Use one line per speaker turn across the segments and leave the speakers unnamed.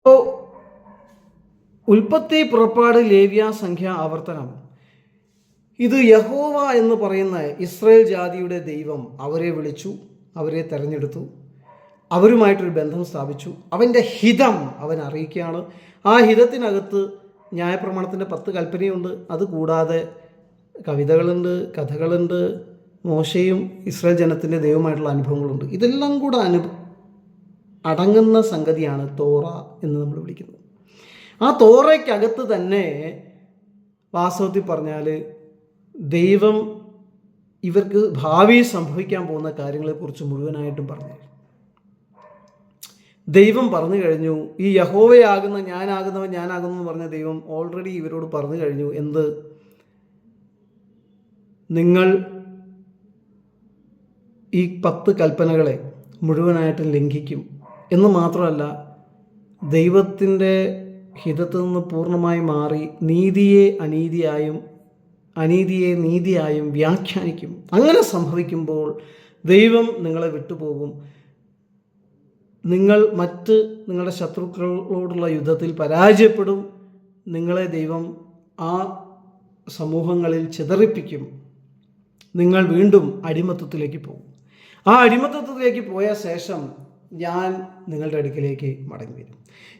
അപ്പോൾ ഉൽപ്പത്തി, പുറപ്പാട്, ലേവ്യ, സംഖ്യ, ആവർത്തനം, ഇത് യഹോവ എന്ന് പറയുന്ന ഇസ്രായേൽ ജാതിയുടെ ദൈവം അവരെ വിളിച്ചു, അവരെ തെരഞ്ഞെടുത്തു, അവരുമായിട്ടൊരു ബന്ധം സ്ഥാപിച്ചു. അവൻ്റെ ഹിതം അവൻ അറിയിക്കുകയാണ്. ആ ഹിതത്തിനകത്ത് ന്യായപ്രമാണത്തിൻ്റെ 10 കൽപ്പനയുണ്ട്. അതുകൂടാതെ കവിതകളുണ്ട്, കഥകളുണ്ട്, മോശയും ഇസ്രായേൽ ജനത്തിൻ്റെ ദൈവമായിട്ടുള്ള അനുഭവങ്ങളുണ്ട്. ഇതെല്ലാം കൂടെ അടങ്ങുന്ന സംഗതിയാണ് തോറ എന്ന് നമ്മൾ വിളിക്കുന്നത്. ആ തോറയ്ക്കകത്ത് തന്നെ വാസ്തവത്തിൽ പറഞ്ഞാൽ ദൈവം ഇവർക്ക് ഭാവിയിൽ സംഭവിക്കാൻ പോകുന്ന കാര്യങ്ങളെക്കുറിച്ച് മുഴുവനായിട്ടും പറഞ്ഞു. ദൈവം പറഞ്ഞു കഴിഞ്ഞു, ഈ യഹോവയാകുന്ന ഞാനാകുന്നു എന്ന് പറഞ്ഞ ദൈവം ഓൾറെഡി ഇവരോട് പറഞ്ഞു കഴിഞ്ഞു. എന്ത്? നിങ്ങൾ ഈ 10 കൽപ്പനകളെ മുഴുവനായിട്ടും ലംഘിക്കും എന്ന് മാത്രമല്ല, ദൈവത്തിൻ്റെ ഹിതത്തിൽ നിന്ന് പൂർണ്ണമായി മാറി നീതിയെ അനീതിയായും അനീതിയെ നീതിയായും വ്യാഖ്യാനിക്കും. അങ്ങനെ സംഭവിക്കുമ്പോൾ ദൈവം നിങ്ങളെ വിട്ടുപോകും. നിങ്ങൾ നിങ്ങളുടെ ശത്രുക്കളോടുള്ള യുദ്ധത്തിൽ പരാജയപ്പെടും. നിങ്ങളെ ദൈവം ആ സമൂഹങ്ങളിൽ ചിതറിപ്പിക്കും. നിങ്ങൾ വീണ്ടും അടിമത്തത്തിലേക്ക് പോകും. ആ അടിമത്തത്തിലേക്ക് പോയ ശേഷം ഞാൻ നിങ്ങളുടെ അടുക്കിലേക്ക് മടങ്ങി വരും.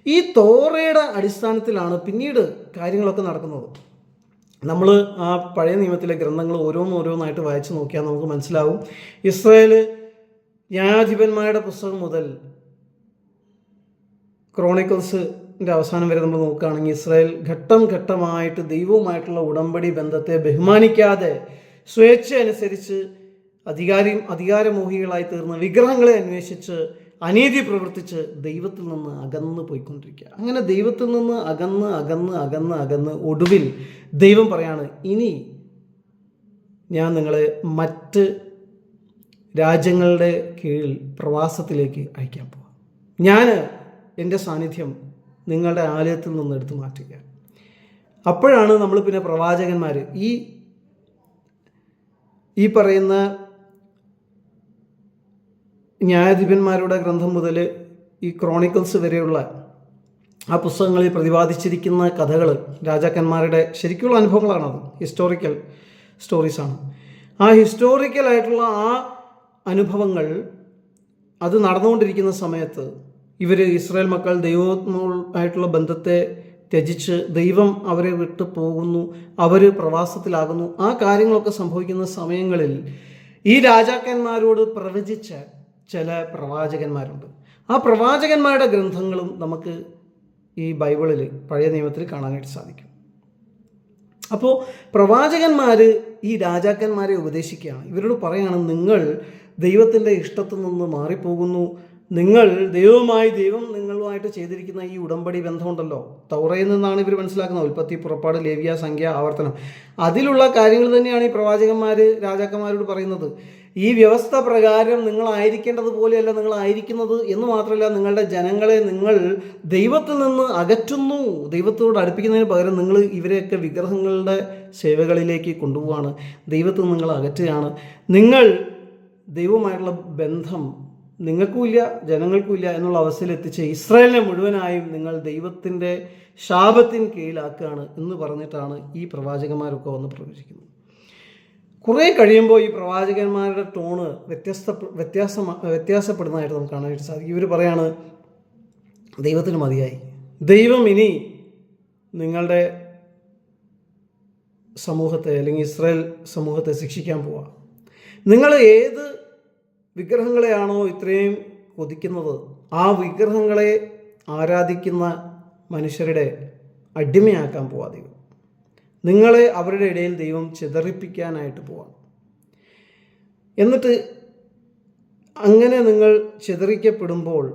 ഈ തോറയുടെ അടിസ്ഥാനത്തിലാണ് പിന്നീട് കാര്യങ്ങളൊക്കെ നടക്കുന്നത്. നമ്മൾ ആ പഴയ നിയമത്തിലെ ഗ്രന്ഥങ്ങൾ ഓരോന്നായിട്ട് വായിച്ച് നോക്കിയാൽ നമുക്ക് മനസ്സിലാവും. ഇസ്രായേൽ ന്യായാധിപന്മാരുടെ പുസ്തകം മുതൽ ക്രോണിക്കിൾസിൻ്റെ അവസാനം വരെ നമ്മൾ നോക്കുകയാണെങ്കിൽ ഇസ്രായേൽ ഘട്ടം ഘട്ടമായിട്ട് ദൈവവുമായിട്ടുള്ള ഉടമ്പടി ബന്ധത്തെ ബഹുമാനിക്കാതെ സ്വേച്ഛ അനുസരിച്ച് അധികാരമോഹികളായി തീർന്ന് വിഗ്രഹങ്ങളെ അന്വേഷിച്ച് അനീതി പ്രവർത്തിച്ച് ദൈവത്തിൽ നിന്ന് അകന്ന് പോയിക്കൊണ്ടിരിക്കുക. അങ്ങനെ ദൈവത്തിൽ നിന്ന് അകന്ന് ഒടുവിൽ ദൈവം പറയാണ്, ഇനി ഞാൻ നിങ്ങളെ മറ്റ് രാജ്യങ്ങളുടെ കീഴിൽ പ്രവാസത്തിലേക്ക് അയക്കാൻ പോവാം. ഞാൻ എൻ്റെ സാന്നിധ്യം നിങ്ങളുടെ ആലയത്തിൽ നിന്ന് എടുത്തു മാറ്റുക. അപ്പോഴാണ് നമ്മൾ പിന്നെ പ്രവാചകന്മാർ ഈ പറയുന്ന ന്യായാധിപന്മാരുടെ ഗ്രന്ഥം മുതൽ ഈ ക്രോണിക്കിൾസ് വരെയുള്ള ആ പുസ്തകങ്ങളിൽ പ്രതിപാദിച്ചിരിക്കുന്ന കഥകൾ രാജാക്കന്മാരുടെ ശരിക്കുള്ള അനുഭവങ്ങളാണത്. ഹിസ്റ്റോറിക്കൽ സ്റ്റോറീസാണ്. ആ ഹിസ്റ്റോറിക്കലായിട്ടുള്ള ആ അനുഭവങ്ങൾ അത് നടന്നുകൊണ്ടിരിക്കുന്ന സമയത്ത് ഇസ്രായേൽ മക്കൾ ദൈവവുമായിട്ടുള്ള ബന്ധത്തെ ത്യജിച്ച് ദൈവം അവരെ വിട്ടു പോകുന്നു, അവർ പ്രവാസത്തിലാകുന്നു. ആ കാര്യങ്ങളൊക്കെ സംഭവിക്കുന്ന സമയങ്ങളിൽ ഈ രാജാക്കന്മാരോട് പ്രവചിച്ച ചില പ്രവാചകന്മാരുണ്ട്. ആ പ്രവാചകന്മാരുടെ ഗ്രന്ഥങ്ങളും നമുക്ക് ഈ ബൈബിളിൽ പഴയ നിയമത്തിൽ കാണാനായിട്ട് സാധിക്കും. അപ്പോൾ പ്രവാചകന്മാർ ഈ രാജാക്കന്മാരെ ഉപദേശിക്കുകയാണ്. ഇവരോട് പറയുകയാണ്, നിങ്ങൾ ദൈവത്തിൻ്റെ ഇഷ്ടത്തിൽ നിന്ന് മാറിപ്പോകുന്നു. നിങ്ങൾ ദൈവം നിങ്ങളുമായിട്ട് ചെയ്തിരിക്കുന്ന ഈ ഉടമ്പടി ബന്ധമുണ്ടല്ലോ, തൗറയിൽ നിന്നാണ് ഇവർ മനസ്സിലാക്കുന്നത്. ഉൽപ്പത്തി, പുറപ്പാട്, ലേവ്യ, സംഖ്യ, ആവർത്തനം, അതിലുള്ള കാര്യങ്ങൾ തന്നെയാണ് ഈ പ്രവാചകന്മാർ രാജാക്കന്മാരോട് പറയുന്നത്. ഈ വ്യവസ്ഥ പ്രകാരം നിങ്ങളായിരിക്കേണ്ടതുപോലെയല്ല നിങ്ങളായിരിക്കുന്നത് എന്ന് മാത്രമല്ല, നിങ്ങളുടെ ജനങ്ങളെ നിങ്ങൾ ദൈവത്തിൽ നിന്ന് അകറ്റുന്നു. ദൈവത്തോട് അടുപ്പിക്കുന്നതിന് പകരം നിങ്ങൾ ഇവരെയൊക്കെ വിഗ്രഹങ്ങളുടെ സേവകളിലേക്ക് കൊണ്ടുപോവാണ്. ദൈവത്തിൽ നിങ്ങൾ അകറ്റുകയാണ്. നിങ്ങൾ ദൈവവുമായിട്ടുള്ള ബന്ധം നിങ്ങൾക്കുമില്ല ജനങ്ങൾക്കുമില്ല എന്നുള്ള അവസ്ഥയിൽ എത്തിച്ച് ഇസ്രായേലിനെ മുഴുവനായും നിങ്ങൾ ദൈവത്തിൻ്റെ ശാപത്തിന് കീഴിലാക്കുകയാണ് എന്ന് പറഞ്ഞിട്ടാണ് ഈ പ്രവാചകന്മാരൊക്കെ വന്ന് പ്രവചിക്കുന്നത്. കുറേ കഴിയുമ്പോൾ ഈ പ്രവാചകന്മാരുടെ ടോണ് വ്യത്യാസപ്പെടുന്നതായിട്ട് നമുക്ക് കാണാനായിട്ട് സാധിക്കും. ഇവർ പറയാണ്, ദൈവത്തിന് മതിയായി, ദൈവം ഇനി നിങ്ങളുടെ സമൂഹത്തെ അല്ലെങ്കിൽ ഇസ്രായേൽ സമൂഹത്തെ ശിക്ഷിക്കാൻ പോവുക. നിങ്ങൾ ഏത് വിഗ്രഹങ്ങളെയാണോ ഇത്രയും കൊതിക്കുന്നത്, ആ വിഗ്രഹങ്ങളെ ആരാധിക്കുന്ന മനുഷ്യരുടെ അടിമയാക്കാൻ പോവാ ദൈവം. നിങ്ങളെ അവരുടെ ഇടയിൽ ദൈവം ചിതറിപ്പിക്കാനായിട്ട് പോവാം. എന്നിട്ട് അങ്ങനെ നിങ്ങൾ ചിതറിക്കപ്പെടുമ്പോൾ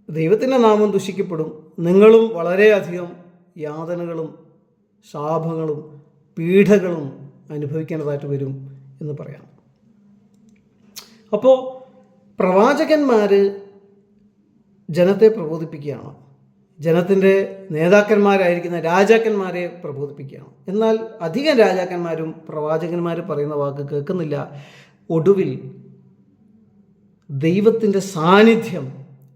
ദൈവത്തിൻ്റെ നാമം ദുഷിക്കപ്പെടും. നിങ്ങളും വളരെയധികം യാതനകളും ശാപങ്ങളും പീഡകളും അനുഭവിക്കേണ്ടതായിട്ട് വരും എന്ന് പറയാം. അപ്പോൾ പ്രവാചകന്മാർ ജനത്തെ പ്രബോധിപ്പിക്കുകയാണ്. ജനത്തിൻ്റെ നേതാക്കന്മാരായിരിക്കുന്ന രാജാക്കന്മാരെ പ്രബോധിപ്പിക്കുകയാണ്. എന്നാൽ അധികം രാജാക്കന്മാരും പ്രവാചകന്മാർ പറയുന്ന വാക്ക് കേൾക്കുന്നില്ല. ഒടുവിൽ ദൈവത്തിൻ്റെ സാന്നിധ്യം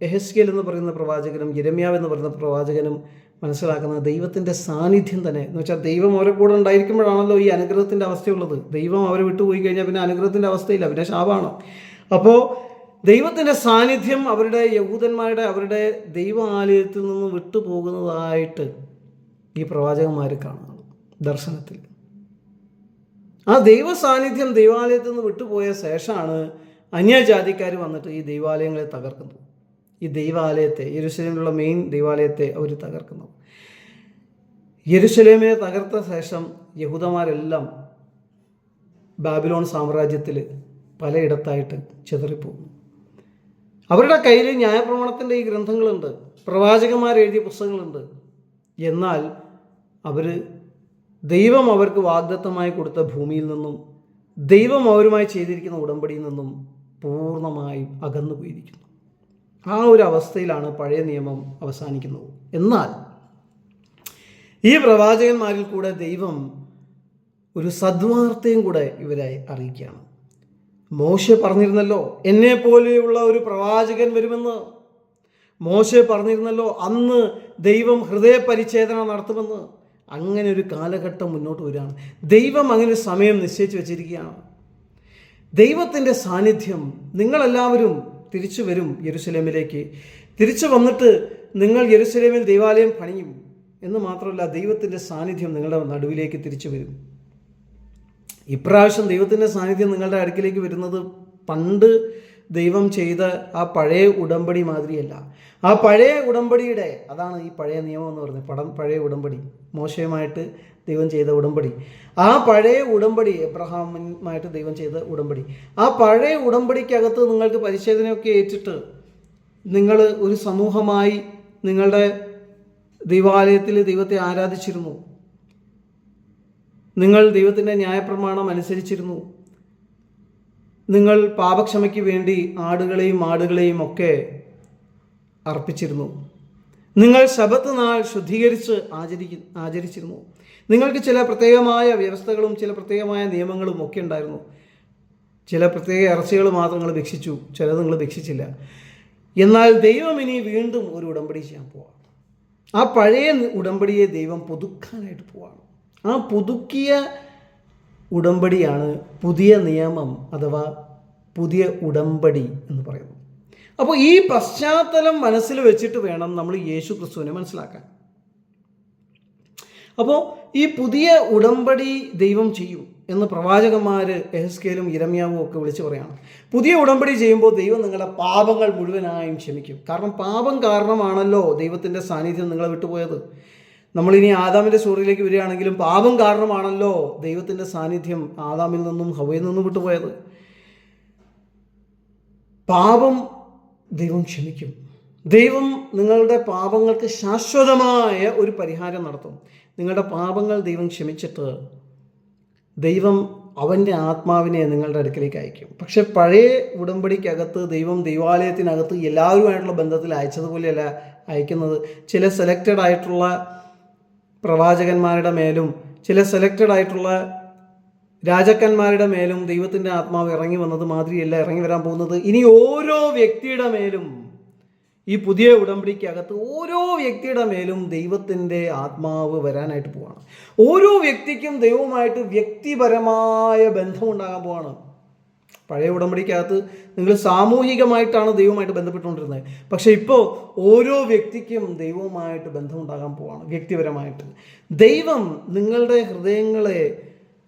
എഹെസ്കേൽ എന്ന് പറയുന്ന പ്രവാചകനും യിരെമ്യാവ് എന്ന് പറയുന്ന പ്രവാചകനും മനസ്സിലാക്കുന്നത് ദൈവത്തിൻ്റെ സാന്നിധ്യം തന്നെ എന്ന് വെച്ചാൽ ദൈവം അവരെ കൂടെ ഉണ്ടായിരിക്കുമ്പോഴാണല്ലോ ഈ അനുഗ്രഹത്തിൻ്റെ അവസ്ഥയുള്ളത്. ദൈവം അവരെ വിട്ടുപോയി കഴിഞ്ഞാൽ പിന്നെ അനുഗ്രഹത്തിൻ്റെ അവസ്ഥയില്ല, പിന്നെ ശാപമാണ്. അപ്പോൾ ദൈവത്തിൻ്റെ സാന്നിധ്യം അവരുടെ ദൈവാലയത്തിൽ നിന്ന് വിട്ടുപോകുന്നതായിട്ട് ഈ പ്രവാചകന്മാർ കാണുന്നു ദർശനത്തിൽ. ആ ദൈവ സാന്നിധ്യം ദൈവാലയത്തിൽ നിന്ന് വിട്ടുപോയ ശേഷമാണ് അന്യജാതിക്കാർ വന്നിട്ട് ഈ ദൈവാലയങ്ങളെ തകർക്കുന്നത്. ഈ ദൈവാലയത്തെ, യെരുശലേമിലുള്ള മെയിൻ ദൈവാലയത്തെ അവർ തകർക്കുന്നു. യെരുശലേമിനെ തകർത്ത ശേഷം യഹൂദന്മാരെല്ലാം ബാബിലോൺ സാമ്രാജ്യത്തിൽ പലയിടത്തായിട്ട് ചിതറിപ്പോകുന്നു. അവരുടെ കയ്യിൽ ന്യായപ്രമാണത്തിൻ്റെ ഈ ഗ്രന്ഥങ്ങളുണ്ട്, പ്രവാചകന്മാരെഴുതിയ പുസ്തകങ്ങളുണ്ട്. എന്നാൽ ദൈവം അവർക്ക് വാഗ്ദത്തമായി കൊടുത്ത ഭൂമിയിൽ നിന്നും ദൈവം അവരുമായി ചെയ്തിരിക്കുന്ന ഉടമ്പടിയിൽ നിന്നും പൂർണ്ണമായും അകന്നു പോയിരിക്കുന്നു. ആ ഒരു അവസ്ഥയിലാണ് പഴയ നിയമം അവസാനിക്കുന്നത്. എന്നാൽ ഈ പ്രവാചകന്മാരിൽ കൂടെ ദൈവം ഒരു സദ്വാർത്തയും കൂടെ ഇവരെ അറിയിക്കുകയാണ്. മോശെ പറഞ്ഞിരുന്നല്ലോ എന്നെ പോലെയുള്ള ഒരു പ്രവാചകൻ വരുമെന്ന്. മോശെ പറഞ്ഞിരുന്നല്ലോ അന്ന് ദൈവം ഹൃദയപരിച്ഛേദന നടത്തുമെന്ന്. അങ്ങനെ ഒരു കാലഘട്ടം മുന്നോട്ട് വരികയാണ്. ദൈവം അങ്ങനെ ഒരു സമയം നിശ്ചയിച്ച് വെച്ചിരിക്കുകയാണ്. ദൈവത്തിൻ്റെ സാന്നിധ്യം, നിങ്ങളെല്ലാവരും തിരിച്ചു വരും യെരുശലേമിലേക്ക്. തിരിച്ചു വന്നിട്ട് നിങ്ങൾ യെരുശലേമിൽ ദൈവാലയം പണിയും എന്ന് മാത്രമല്ല, ദൈവത്തിൻ്റെ സാന്നിധ്യം നിങ്ങളുടെ നടുവിലേക്ക് തിരിച്ചു വരും. ഇപ്രാവശ്യം ദൈവത്തിൻ്റെ സാന്നിധ്യം നിങ്ങളുടെ അടുക്കിലേക്ക് വരുന്നത് പണ്ട് ദൈവം ചെയ്ത ആ പഴയ ഉടമ്പടി മാതിരിയല്ല. ആ പഴയ ഉടമ്പടിയുടെ, അതാണ് ഈ പഴയ നിയമം എന്ന് പറയുന്നത്, പഴയ ഉടമ്പടി, മോശയുമായിട്ട് ദൈവം ചെയ്ത ഉടമ്പടി. ആ പഴയ ഉടമ്പടി, എബ്രഹാമുമായിട്ട് ദൈവം ചെയ്ത ഉടമ്പടി, ആ പഴയ ഉടമ്പടിക്കകത്ത് നിങ്ങൾക്ക് പരിച്ഛേദനയൊക്കെ ഏറ്റിട്ട് നിങ്ങൾ ഒരു സമൂഹമായി നിങ്ങളുടെ ദൈവാലയത്തിൽ ദൈവത്തെ ആരാധിച്ചിരുന്നു. നിങ്ങൾ ദൈവത്തിൻ്റെ ന്യായപ്രമാണം അനുസരിച്ചിരുന്നു. നിങ്ങൾ പാപക്ഷമയ്ക്ക് വേണ്ടി ആടുകളെയും മാടുകളെയും ഒക്കെ അർപ്പിച്ചിരുന്നു. നിങ്ങൾ ശബത്ത് നാൾ ശുദ്ധീകരിച്ച് ആചരിച്ചിരുന്നു. നിങ്ങൾക്ക് ചില പ്രത്യേകമായ വ്യവസ്ഥകളും ചില പ്രത്യേകമായ നിയമങ്ങളും ഒക്കെ ഉണ്ടായിരുന്നു. ചില പ്രത്യേക ഇറച്ചികൾ മാത്രം നിങ്ങൾ ഭക്ഷിച്ചു, ചിലത് നിങ്ങൾ ഭക്ഷിച്ചില്ല. എന്നാൽ ദൈവം ഇനി വീണ്ടും ഒരു ഉടമ്പടി ചെയ്യാൻ പോവാണ്. ആ പഴയ ഉടമ്പടിയെ ദൈവം പുതുക്കാനായിട്ട് പോവാണ്. ആ പുതുക്കിയ ഉടമ്പടിയാണ് പുതിയ നിയമം അഥവാ പുതിയ ഉടമ്പടി എന്ന് പറയുന്നത്. അപ്പോൾ ഈ പശ്ചാത്തലം മനസ്സിൽ വെച്ചിട്ട് വേണം നമ്മൾ യേശു ക്രിസ്തുവിനെ മനസ്സിലാക്കാൻ. അപ്പോൾ ഈ പുതിയ ഉടമ്പടി ദൈവം ചെയ്യും എന്ന് പ്രവാചകന്മാർ എഹെസ്കേലും യിരെമ്യാവും ഒക്കെ വിളിച്ചു പറയാണ്. പുതിയ ഉടമ്പടി ചെയ്യുമ്പോൾ ദൈവം നിങ്ങളുടെ പാപങ്ങൾ മുഴുവനായും ക്ഷമിക്കും. കാരണം പാപം കാരണമാണല്ലോ ദൈവത്തിൻ്റെ സാന്നിധ്യം നിങ്ങളെ വിട്ടുപോയത്. നമ്മളിനി ആദാമിൻ്റെ സ്റ്റോറിയിലേക്ക് വരികയാണെങ്കിലും പാപം കാരണമാണല്ലോ ദൈവത്തിൻ്റെ സാന്നിധ്യം ആദാമിൽ നിന്നും ഹവ്വയിൽ നിന്നും വിട്ടുപോയത്. പാപം ദൈവം ക്ഷമിക്കും. ദൈവം നിങ്ങളുടെ പാപങ്ങൾക്ക് ശാശ്വതമായ ഒരു പരിഹാരം നടത്തും. നിങ്ങളുടെ പാപങ്ങൾ ദൈവം ക്ഷമിച്ചിട്ട് ദൈവം അവൻ്റെ ആത്മാവിനെ നിങ്ങളുടെ അടുക്കലേക്ക് അയക്കും. പക്ഷെ പഴയ ഉടമ്പടിക്കകത്ത് ദൈവം ദൈവാലയത്തിനകത്ത് എല്ലാവരുമായിട്ടുള്ള ബന്ധത്തിൽ അയച്ചതുപോലെയല്ല അയക്കുന്നത്. ചില സെലക്റ്റഡ് ആയിട്ടുള്ള പ്രവാചകന്മാരുടെ മേലും ചില സെലക്റ്റഡ് ആയിട്ടുള്ള രാജാക്കന്മാരുടെ മേലും ദൈവത്തിൻ്റെ ആത്മാവ് ഇറങ്ങി വന്നത് മാതിരിയല്ല ഇറങ്ങി വരാൻ പോകുന്നത്. ഇനി ഓരോ വ്യക്തിയുടെ മേലും, ഈ പുതിയ ഉടമ്പടിക്കകത്ത് ഓരോ വ്യക്തിയുടെ മേലും ദൈവത്തിൻ്റെ ആത്മാവ് വരാനായിട്ട് പോവാണ്. ഓരോ വ്യക്തിക്കും ദൈവവുമായിട്ട് വ്യക്തിപരമായ ബന്ധമുണ്ടാകാൻ പോവാണ്. പഴയ ഉടമ്പടിക്കകത്ത് നിങ്ങൾ സാമൂഹികമായിട്ടാണ് ദൈവവുമായിട്ട് ബന്ധപ്പെട്ടുകൊണ്ടിരുന്നത്. പക്ഷേ ഇപ്പോൾ ഓരോ വ്യക്തിക്കും ദൈവവുമായിട്ട് ബന്ധമുണ്ടാകാൻ പോവാണ് വ്യക്തിപരമായിട്ട്. ദൈവം നിങ്ങളുടെ ഹൃദയങ്ങളെ,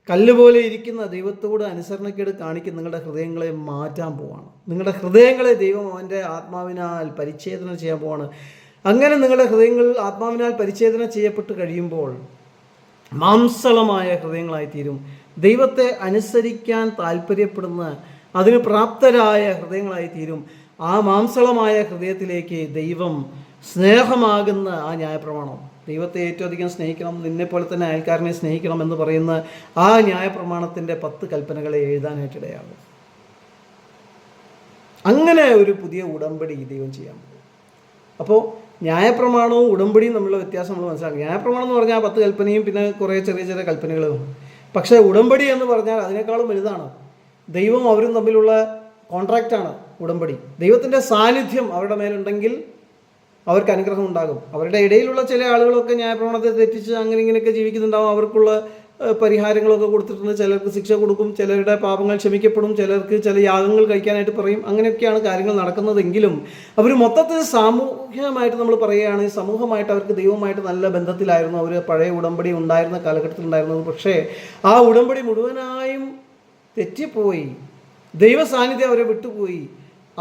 കല്ലുപോലെ ഇരിക്കുന്ന ദൈവത്തോട് അനുസരണക്കേട് കാണിക്കുന്ന നിങ്ങളുടെ ഹൃദയങ്ങളെ മാറ്റാൻ പോവാണ്. നിങ്ങളുടെ ഹൃദയങ്ങളെ ദൈവം അവൻ്റെ ആത്മാവിനാൽ പരിച്ഛേദന ചെയ്യാൻ പോവാണ്. അങ്ങനെ നിങ്ങളുടെ ഹൃദയങ്ങൾ ആത്മാവിനാൽ പരിച്ഛേദന ചെയ്യപ്പെട്ട് കഴിയുമ്പോൾ മാംസളമായ ഹൃദയങ്ങളായിത്തീരും. ദൈവത്തെ അനുസരിക്കാൻ താല്പര്യപ്പെടുന്ന, അതിന് പ്രാപ്തരായ ഹൃദയങ്ങളായിത്തീരും. ആ മാംസളമായ ഹൃദയത്തിലേക്ക് ദൈവം സ്നേഹമാകുന്ന ആ ന്യായപ്രമാണം, ദൈവത്തെ ഏറ്റവും അധികം സ്നേഹിക്കണം, നിന്നെപ്പോലെ തന്നെ അയൽക്കാരനെ സ്നേഹിക്കണം എന്ന് പറയുന്ന ആ ന്യായപ്രമാണത്തിൻ്റെ 10 കൽപ്പനകളെ എഴുതാനായിട്ടിടയാകും. അങ്ങനെ ഒരു പുതിയ ഉടമ്പടി ദൈവം ചെയ്യാൻ പോകും. അപ്പോൾ ന്യായപ്രമാണവും ഉടമ്പടിയും തമ്മിലുള്ള വ്യത്യാസം നമ്മൾ മനസ്സിലാക്കുക. ന്യായപ്രമാണം എന്ന് പറഞ്ഞാൽ 10 കൽപ്പനയും പിന്നെ കുറേ ചെറിയ ചെറിയ കൽപ്പനകളും. പക്ഷേ ഉടമ്പടി എന്ന് പറഞ്ഞാൽ അതിനേക്കാളും വലുതാണ്. ദൈവം അവരും തമ്മിലുള്ള കോൺട്രാക്റ്റാണ് ഉടമ്പടി. ദൈവത്തിൻ്റെ സാന്നിധ്യം അവരുടെ മേലുണ്ടെങ്കിൽ അവർക്ക് അനുഗ്രഹം ഉണ്ടാകും. അവരുടെ ഇടയിലുള്ള ചില ആളുകളൊക്കെ ന്യായപ്രമാണത്തെ തെറ്റിച്ച് അങ്ങനെ ഇങ്ങനെയൊക്കെ ജീവിക്കുന്നുണ്ടാവും. അവർക്കുള്ള പരിഹാരങ്ങളൊക്കെ കൊടുത്തിട്ടുണ്ട്. ചിലർക്ക് ശിക്ഷ കൊടുക്കും, ചിലരുടെ പാപങ്ങൾ ക്ഷമിക്കപ്പെടും, ചിലർക്ക് ചില യാഗങ്ങൾ കഴിക്കാനായിട്ട് പറയും. അങ്ങനെയൊക്കെയാണ് കാര്യങ്ങൾ നടക്കുന്നതെങ്കിലും അവർ മൊത്തത്തിൽ സാമൂഹികമായിട്ട് നമ്മൾ പറയുകയാണെങ്കിൽ സമൂഹമായിട്ട് അവർക്ക് ദൈവമായിട്ട് നല്ല ബന്ധത്തിലായിരുന്നു. അവർ പഴയ ഉടമ്പടി ഉണ്ടായിരുന്ന കാലഘട്ടത്തിൽ ഉണ്ടായിരുന്നത്. പക്ഷേ ആ ഉടമ്പടി മുഴുവനായും തെറ്റിപ്പോയി. ദൈവ സാന്നിധ്യം അവരെ വിട്ടുപോയി.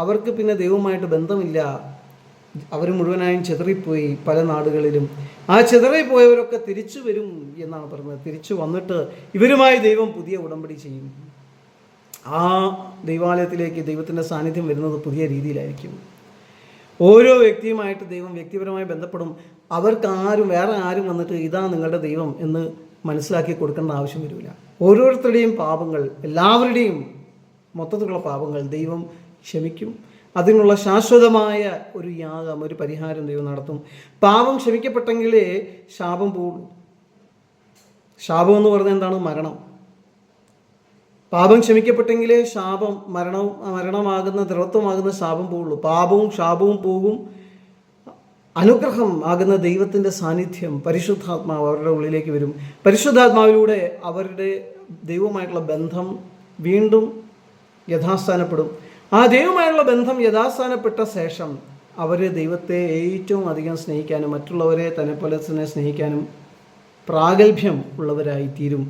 അവർക്ക് പിന്നെ ദൈവമായിട്ട് ബന്ധമില്ല. അവർ മുഴുവനായും ചിതറിപ്പോയി പല നാടുകളിലും. ആ ചിതറിപ്പോയവരൊക്കെ തിരിച്ചു വരും എന്നാണ് പറയുന്നത്. തിരിച്ചു വന്നിട്ട് ഇവരുമായി ദൈവം പുതിയ ഉടമ്പടി ചെയ്യും. ആ ദൈവാലയത്തിലേക്ക് ദൈവത്തിൻ്റെ സാന്നിധ്യം വരുന്നത് പുതിയ രീതിയിലായിരിക്കും. ഓരോ വ്യക്തിയുമായിട്ട് ദൈവം വ്യക്തിപരമായി ബന്ധപ്പെടും. അവർക്കാരും വേറെ ആരും വന്നിട്ട് ഇതാ നിങ്ങളുടെ ദൈവം എന്ന് മനസ്സിലാക്കി കൊടുക്കേണ്ട ആവശ്യം വരില്ല. ഓരോരുത്തരുടെയും പാപങ്ങൾ, എല്ലാവരുടെയും മൊത്തത്തിലുള്ള പാപങ്ങൾ ദൈവം ക്ഷമിക്കും. അതിനുള്ള ശാശ്വതമായ ഒരു യാഗം, ഒരു പരിഹാരം ദൈവം നടത്തും. പാപം ക്ഷമിക്കപ്പെട്ടെങ്കിലേ ശാപം പോകുള്ളൂ. ശാപം എന്ന് പറഞ്ഞാൽ എന്താണ്? മരണം. പാപം ക്ഷമിക്കപ്പെട്ടെങ്കിലേ മരണമാകുന്ന ദ്രവത്വമാകുന്ന ശാപം പോകുള്ളൂ. പാപവും ശാപവും പോകും. അനുഗ്രഹം ആകുന്ന ദൈവത്തിൻ്റെ സാന്നിധ്യം, പരിശുദ്ധാത്മാവ് അവരുടെ ഉള്ളിലേക്ക് വരും. പരിശുദ്ധാത്മാവിലൂടെ അവരുടെ ദൈവവുമായിട്ടുള്ള ബന്ധം വീണ്ടും യഥാസ്ഥാനപ്പെടും. ആ ദൈവമായുള്ള ബന്ധം യഥാസ്ഥാനപ്പെട്ട ശേഷം അവർ ദൈവത്തെ ഏറ്റവും അധികം സ്നേഹിക്കാനും മറ്റുള്ളവരെ തന്നെ പോലെ തന്നെ സ്നേഹിക്കാനും പ്രാഗൽഭ്യം ഉള്ളവരായി തീരും.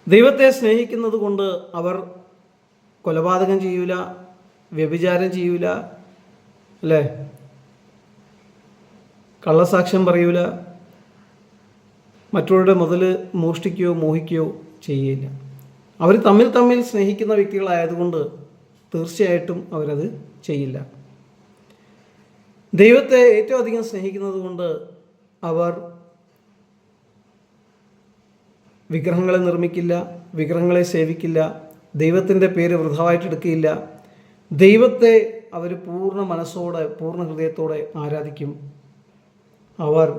ദൈവത്തെ സ്നേഹിക്കുന്നത് കൊണ്ട് അവർ കൊലപാതകം ചെയ്യൂല, വ്യഭിചാരം ചെയ്യൂല, അല്ലേ, കള്ളസാക്ഷ്യം പറയൂല, മറ്റുള്ളവരുടെ മുതൽ മോഷ്ടിക്കുകയോ മോഹിക്കുകയോ ചെയ്യില്ല. അവർ തമ്മിൽ സ്നേഹിക്കുന്ന വ്യക്തികളായതുകൊണ്ട് തീർച്ചയായിട്ടും അവരത് ചെയ്യില്ല. ദൈവത്തെ ഏറ്റവും അധികം സ്നേഹിക്കുന്നത് കൊണ്ട് അവർ വിഗ്രഹങ്ങളെ നിർമ്മിക്കില്ല, വിഗ്രഹങ്ങളെ സേവിക്കില്ല, ദൈവത്തിൻ്റെ പേര് വൃഥാവായിട്ടെടുക്കുകയില്ല. ദൈവത്തെ അവർ പൂർണ്ണ മനസ്സോടെ പൂർണ്ണ ഹൃദയത്തോടെ ആരാധിക്കും. അവർ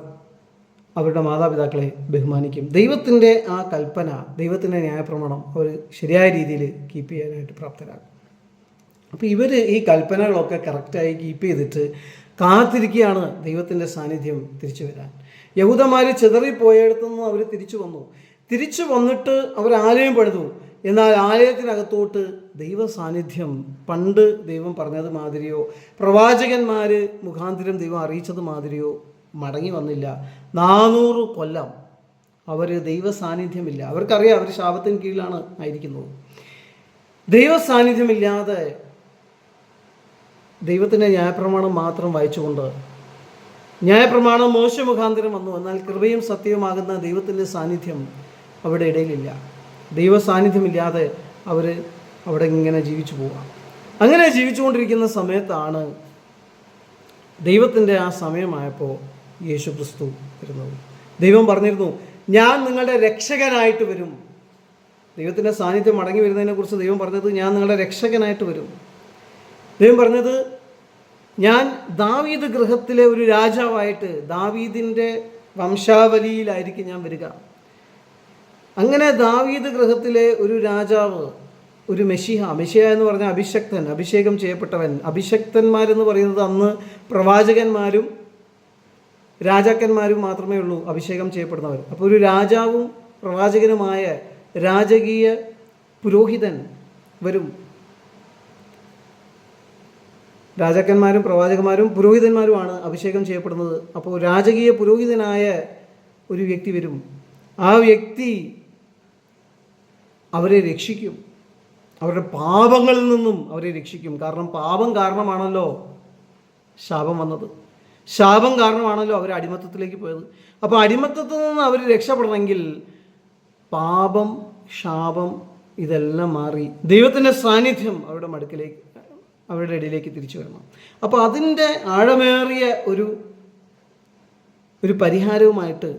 അവരുടെ മാതാപിതാക്കളെ ബഹുമാനിക്കും. ദൈവത്തിൻ്റെ ആ കൽപ്പന, ദൈവത്തിൻ്റെ ന്യായപ്രമാണം അവർ ശരിയായ രീതിയിൽ കീപ്പ് ചെയ്യാനായിട്ട് പ്രാപ്തരാകും. അപ്പോൾ ഇവർ ഈ കൽപ്പനകളൊക്കെ കറക്റ്റായി കീപ്പ് ചെയ്തിട്ട് കാത്തിരിക്കുകയാണ് ദൈവത്തിൻ്റെ സാന്നിധ്യം തിരിച്ചു വരാൻ. യഹൂദന്മാർ ചിതറിപ്പോയയിടത്തുനിന്ന് അവർ തിരിച്ചു വന്നിട്ട് അവർ ആലയം പണിതു. എന്നാൽ ആലയത്തിനകത്തോട്ട് ദൈവ സാന്നിധ്യം പണ്ട് ദൈവം പറഞ്ഞത് മാതിരിയോ പ്രവാചകന്മാർ മുഖാന്തരം ദൈവം അറിയിച്ചത് മാതിരിയോ മടങ്ങി വന്നില്ല. 400 കൊല്ലം അവർ ദൈവ സാന്നിധ്യമില്ല. അവർക്കറിയാം അവർ ശാപത്തിന് കീഴിലാണ് ആയിരിക്കുന്നത്. ദൈവ സാന്നിധ്യമില്ലാതെ ദൈവത്തിൻ്റെ ന്യായപ്രമാണം മാത്രം വായിച്ചുകൊണ്ട്, ന്യായപ്രമാണം മോശ മുഖാന്തരം വന്നു, എന്നാൽ കൃപയും സത്യവുമാകുന്ന ദൈവത്തിൻ്റെ സാന്നിധ്യം അവിടെ ഇടയിലില്ല. ദൈവ സാന്നിധ്യമില്ലാതെ അവർ അവിടെ ഇങ്ങനെ ജീവിച്ചു പോവാം. അങ്ങനെ ജീവിച്ചുകൊണ്ടിരിക്കുന്ന സമയത്താണ് ദൈവത്തിൻ്റെ ആ സമയമായപ്പോൾ യേശു ക്രിസ്തു വരുന്നത്. ദൈവം പറഞ്ഞിരുന്നു, ഞാൻ നിങ്ങളുടെ രക്ഷകനായിട്ട് വരും. ദൈവത്തിൻ്റെ സാന്നിധ്യം മടങ്ങി വരുന്നതിനെക്കുറിച്ച് ദൈവം പറഞ്ഞത്, ഞാൻ നിങ്ങളുടെ രക്ഷകനായിട്ട് വരും. ദൈവം പറഞ്ഞത്, ഞാൻ ദാവീദ് ഗൃഹത്തിലെ ഒരു രാജാവായിട്ട്, ദാവീദിൻ്റെ വംശാവലിയിലായിരിക്കും ഞാൻ വരിക. അങ്ങനെ ദാവീദ് ഗൃഹത്തിലെ ഒരു രാജാവ്, ഒരു മെഷിഹ എന്ന് പറഞ്ഞാൽ അഭിഷക്തൻ, അഭിഷേകം ചെയ്യപ്പെട്ടവൻ. അഭിഷക്തന്മാരെന്ന് പറയുന്നത് അന്ന് പ്രവാചകന്മാരും രാജാക്കന്മാരും മാത്രമേ ഉള്ളൂ അഭിഷേകം ചെയ്യപ്പെടുന്നവർ. അപ്പോൾ ഒരു രാജാവും പ്രവാചകനുമായ രാജകീയ പുരോഹിതൻ വരും. രാജാക്കന്മാരും പ്രവാചകന്മാരും പുരോഹിതന്മാരുമാണ് അഭിഷേകം ചെയ്യപ്പെടുന്നത്. അപ്പോൾ രാജകീയ പുരോഹിതനായ ഒരു വ്യക്തി വരും. ആ വ്യക്തി അവരെ രക്ഷിക്കും. അവരുടെ പാപങ്ങളിൽ നിന്നും അവരെ രക്ഷിക്കും. കാരണം പാപം കാരണമാണല്ലോ ശാപം വന്നത്. ശാപം കാരണമാണല്ലോ അവർ അടിമത്തത്തിലേക്ക് പോയത്. അപ്പോൾ അടിമത്തത്തിൽ നിന്ന് അവർ രക്ഷപ്പെടണമെങ്കിൽ പാപം, ശാപം ഇതെല്ലാം മാറി ദൈവത്തിൻ്റെ സാന്നിധ്യം അവരുടെ ഇടയിലേക്ക് തിരിച്ചു വരണം. അപ്പോൾ അതിൻ്റെ ആഴമേറിയ ഒരു പരിഹാരവുമായിട്ട്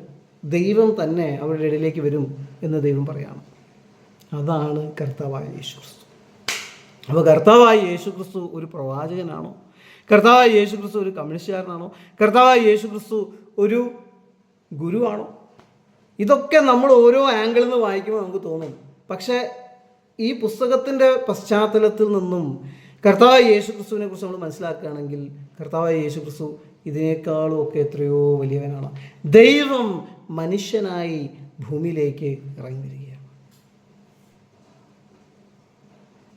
ദൈവം തന്നെ അവരുടെ ഇടയിലേക്ക് വരും എന്ന് ദൈവം പറയാണ്. അതാണ് കർത്താവായ യേശു ക്രിസ്തു. അപ്പോൾ കർത്താവായ യേശു ക്രിസ്തു ഒരു പ്രവാചകനാണോ? കർത്താവായ യേശു ക്രിസ്തു ഒരു കമ്മ്യൂണിസ്റ്റുകാരനാണോ? കർത്താവായ യേശു ക്രിസ്തു ഒരു ഗുരുവാണോ? ഇതൊക്കെ നമ്മൾ ഓരോ ആംഗിളിൽ നിന്ന് വായിക്കുമ്പോൾ നമുക്ക് തോന്നും. പക്ഷേ ഈ പുസ്തകത്തിൻ്റെ പശ്ചാത്തലത്തിൽ നിന്നും കർത്താവായ യേശു ക്രിസ്തുവിനെ കുറിച്ച് നമ്മൾ മനസ്സിലാക്കുകയാണെങ്കിൽ കർത്താവായ യേശു ക്രിസ്തു ഇതിനേക്കാളും ഒക്കെ എത്രയോ വലിയവനാണ്. ദൈവം മനുഷ്യനായി ഭൂമിയിലേക്ക് ഇറങ്ങി വരിക.